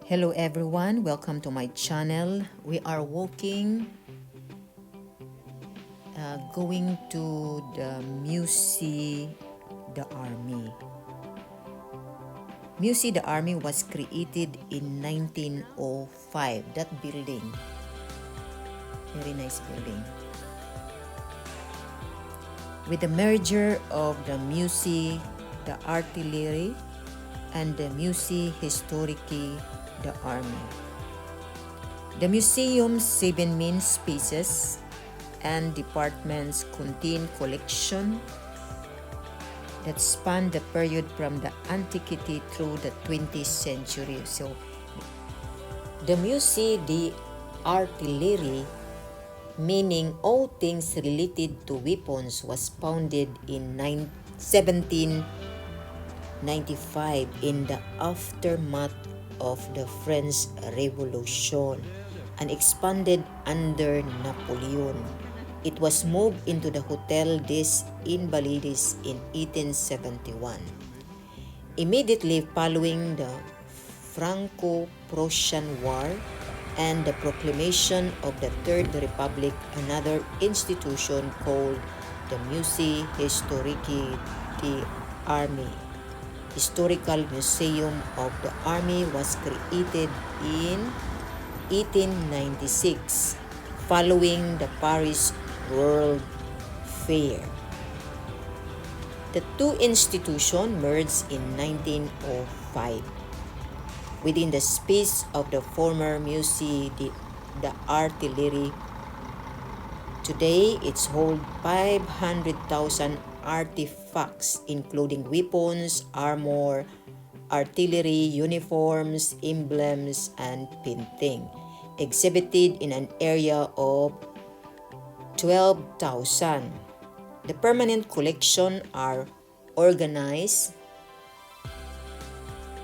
Hello everyone, welcome to my channel. We are going to the Musee De Armee. Musee De Armee was created in 1905. That building, very nice building. With the merger of the Musée De Artillerie and the Musée Historique de Armee. The museum's 7 main spaces and departments contain collections that span the period from the Antiquity through the 20th century. So, the Musée De Artillerie, meaning all things related to weapons, was founded in 1795 in the aftermath of the French Revolution and expanded under Napoleon. It was moved into the Hotel des Invalides in 1871. Immediately following the Franco-Prussian War and the proclamation of the Third Republic, another institution called the Musée Historique de Armee, Historical Museum of the Army, was created in 1896 following the Paris World Fair. The two institutions merged in 1905 within the space of the former Musée de Artillerie. Today, it holds 500,000 artifacts including weapons, armor, artillery, uniforms, emblems, and painting, exhibited in an area of 12,000. The permanent collection are organized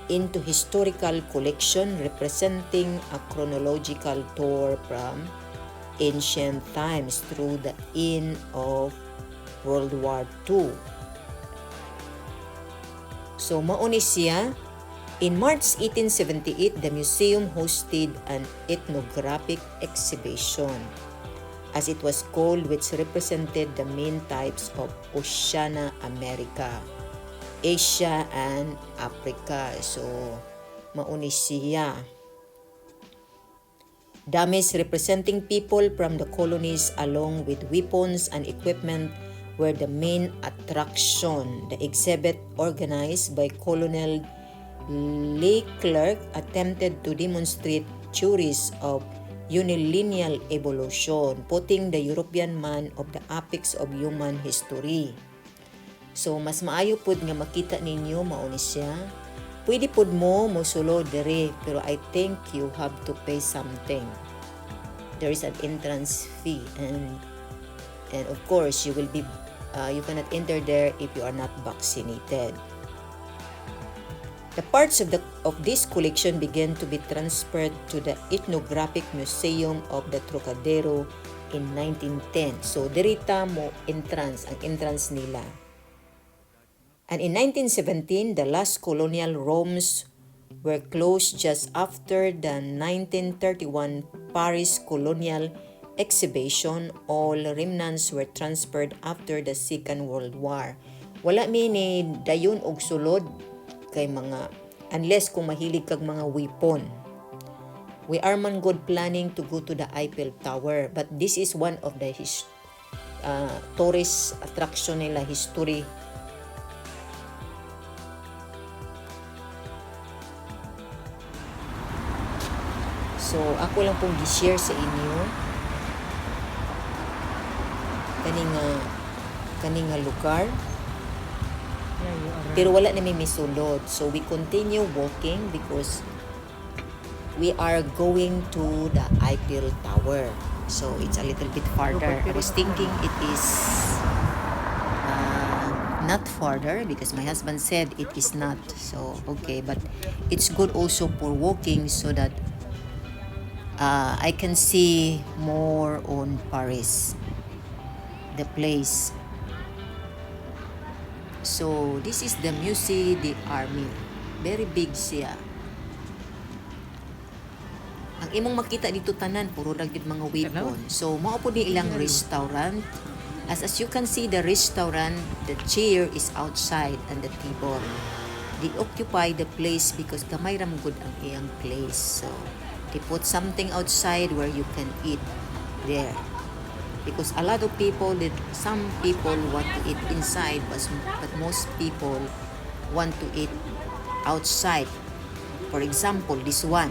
into historical collection representing a chronological tour from ancient times through the end of World War II. So, mauni siya. In March 1878, the museum hosted an ethnographic exhibition, as it was called, which represented the main types of Oceania America, Asia, and Africa. So, mauni siya. Dummies representing people from the colonies along with weapons and equipment were the main attraction. The exhibit, organized by Colonel Leclerc, attempted to demonstrate theories of unilineal evolution, putting the European man of the apex of human history. So, mas maayo pod nga makita ninyo, mauni siya. Pwede pod mo sulod dire, pero I think you have to pay something. There is an entrance fee, and of course you will be you cannot enter there if you are not vaccinated. The parts of this collection began to be transferred to the Ethnographic Museum of the Trocadero in 1910. So dirita mo entrance, ang entrance nila. And in 1917, the last colonial rooms were closed just after the 1931 Paris Colonial Exhibition. All remnants were transferred after the Second World War. Wala mi ni dayon og sulod kay mga, unless kung mahilig kag mga weapon. We are man good planning to go to the Eiffel Tower, but this is one of the tourist attraction nila, history. So, ako lang pong gi-share sa inyo kaning lugar. Pero wala na may misulod. So, we continue walking because we are going to the Eiffel Tower. So, it's a little bit farther. I was thinking it is not farther because my husband said it is not. So, okay. But it's good also for walking so that I can see more on Paris, the place. So, this is the Musée De Armee. Very big siya. Ang imong makita dito tanan puro ra gid mga weapon. So mao po di ilang restaurant. As you can see, the restaurant, the chair is outside and the table. They occupy the place because gamay ra good ang iyang place. So they put something outside where you can eat there. Because a lot of people, some people want to eat inside, but most people want to eat outside. For example, this one,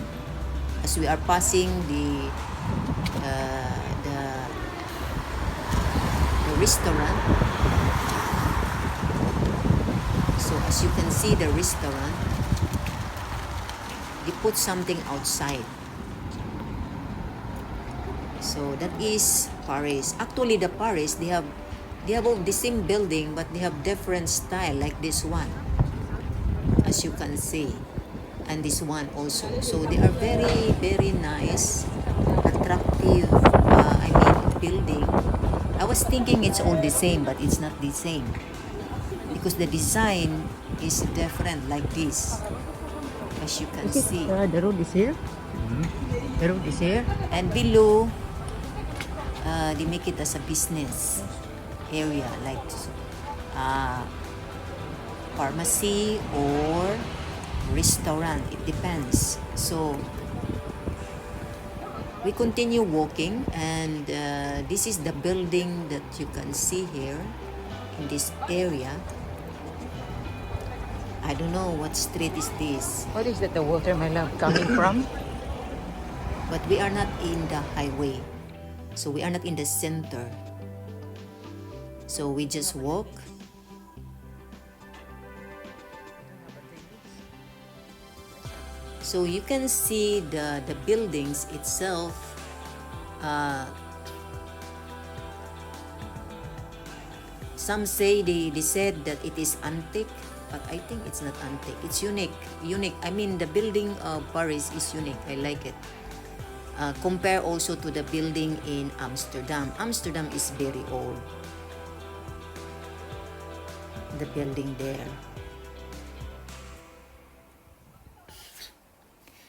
as we are passing the restaurant. So as you can see, the restaurant, they put something outside. So that is Paris. Actually, the Paris, they have all the same building, but they have different style, like this one, as you can see, and this one also. So they are very, very nice, attractive. Building. I was thinking it's all the same, but it's not the same because the design is different, like this, as you can see. The road is here. The road is here. And below, they make it as a business area, like pharmacy or restaurant. It depends. So we continue walking, and this is the building that you can see here in this area. I don't know what street is this. What is that the water, my love, coming from? But we are not in the highway. So we are not in the center. So we just walk. So you can see the buildings itself. Some say they said that it is antique, but I think it's not antique. It's unique. I mean, the building of Paris is unique. I like it. Compare also to the building in Amsterdam. Amsterdam is very old. The building there.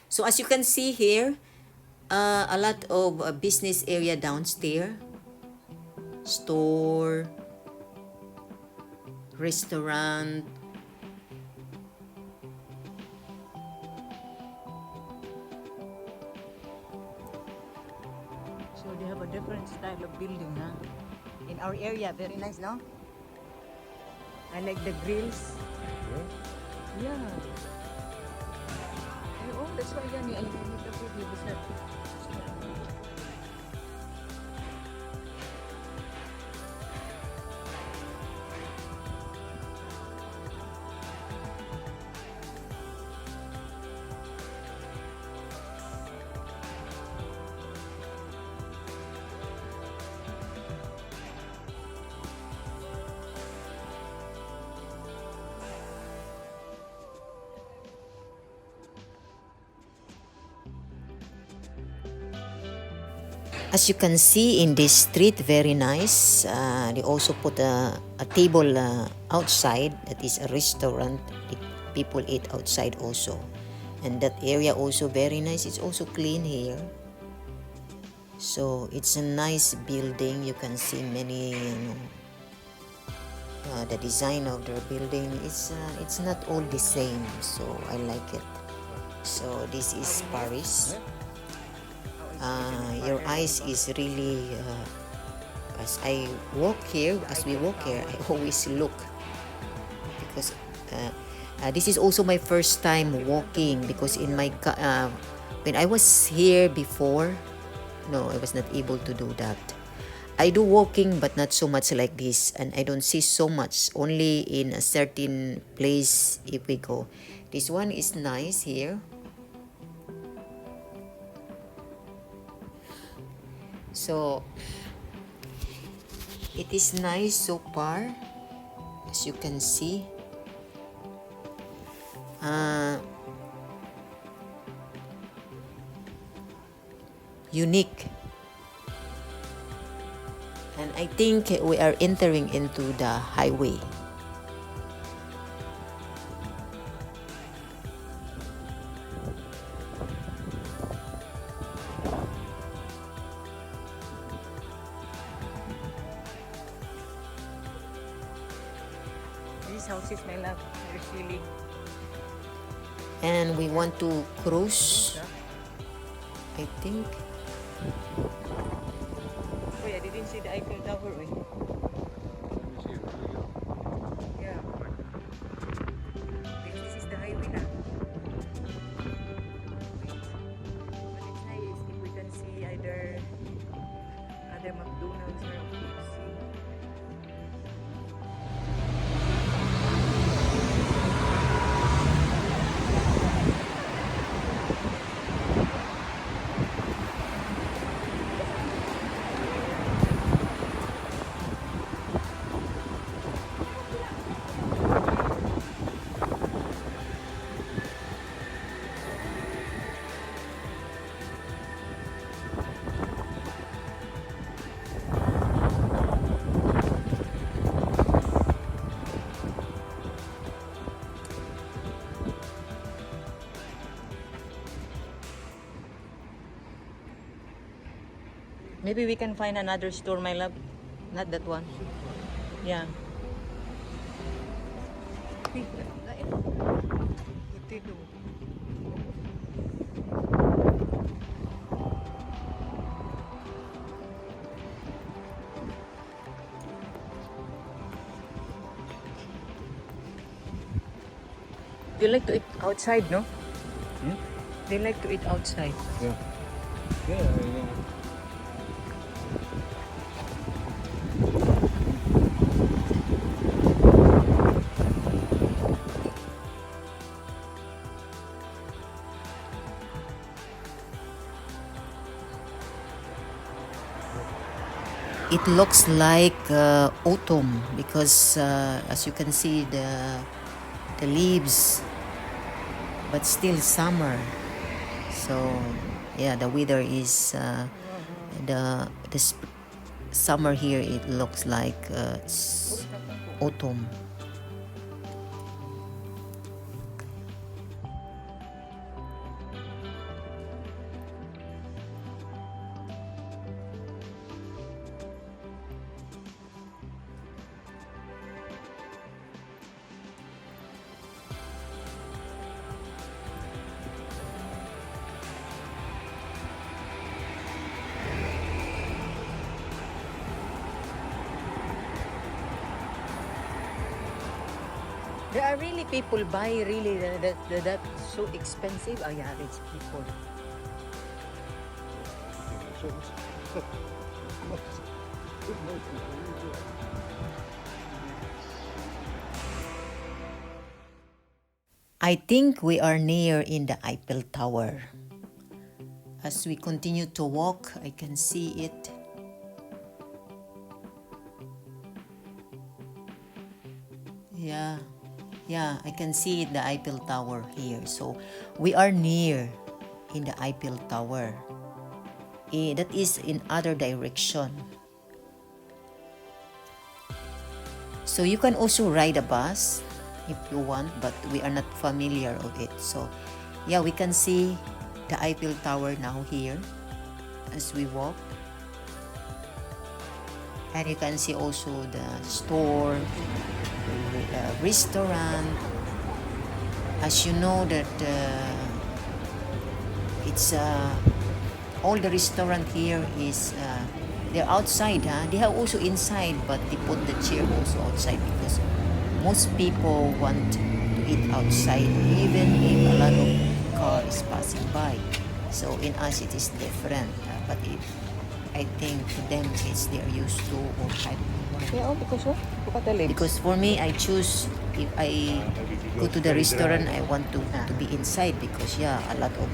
So as you can see here, a lot of business area downstairs, store, restaurant. So they have a different style of building, huh? In our area, very nice, no? I like the grills. Yeah. Oh, that's why yan I like the video. As you can see in this street, very nice. They also put a table outside. That is a restaurant. People eat outside also. And that area also very nice. It's also clean here. So it's a nice building. You can see many, the design of the building. It's not all the same. So I like it. So this is Paris. Your eyes is really as we walk here, I always look because this is also my first time walking, because in my when I was here before, no, I was not able to do that. I do walking, but not so much like this, and I don't see so much, only in a certain place if we go. This one is nice here. So it is nice so far, as you can see. Unique. And I think we are entering into the highway. these houses, my love. There's really. And we want to cruise, I think. Oh, I didn't see the Eiffel Tower. Eh? Yeah. This is the highway now. But it's nice if we can see either other McDonald's or KFC. Maybe we can find another store, my love. Not that one. Yeah. You like to eat outside, no? They like to eat outside. Yeah. Yeah. It looks like autumn because as you can see the leaves, but still summer. So yeah, the weather is summer here. It looks like autumn. There are really people buy really that so expensive. Oh yeah, rich people. I think we are near in the Eiffel Tower. As we continue to walk, I can see it. Yeah, I can see the Eiffel Tower here. So we are near in the Eiffel Tower. That is in other direction. So you can also ride a bus if you want, but we are not familiar of it. So yeah, we can see the Eiffel Tower now here as we walk. And you can see also the store, restaurant. As you know that it's all the restaurant here is they're outside. They have also inside, but they put the chair also outside because most people want to eat outside, even if a lot of car is passing by. So in us it is different, but I think to them it's they're used to or I don't know why. Yeah, because what? Because for me, I choose if I go to the restaurant, I want to be inside because yeah, a lot of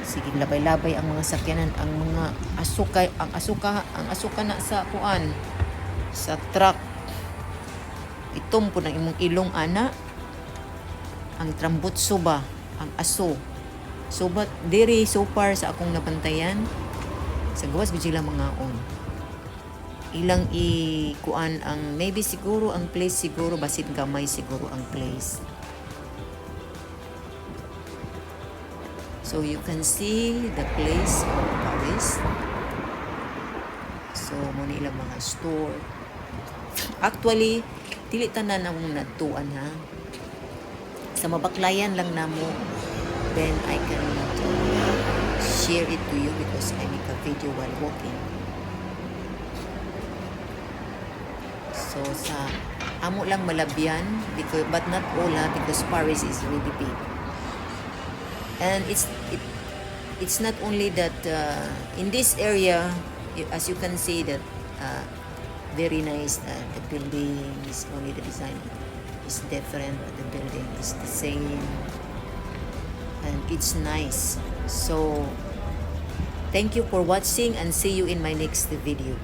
sige labay-labay ang mga sakyanan, ang mga asuka na sa kuan sa truck. Itom po ng imong ilong ana ang trambutso ba, ang aso. So but diri so far sa akong nabantayan sa gawas gud sila mga ilang kuan ang maybe siguro ang place siguro basit gamay siguro ang place. So you can see the place of Paris. So mo ilang mga store. Actually dili tanan akong natuan ha. Sa mabaklayan lang namo, then I can share it to you because I make a video while walking. So sa amo lang malabyan, because but not all ha, because Paris is really big. And it's not only that in this area, as you can see that very nice, the building is only the design is different, but the building is the same, and it's nice. So thank you for watching and see you in my next video.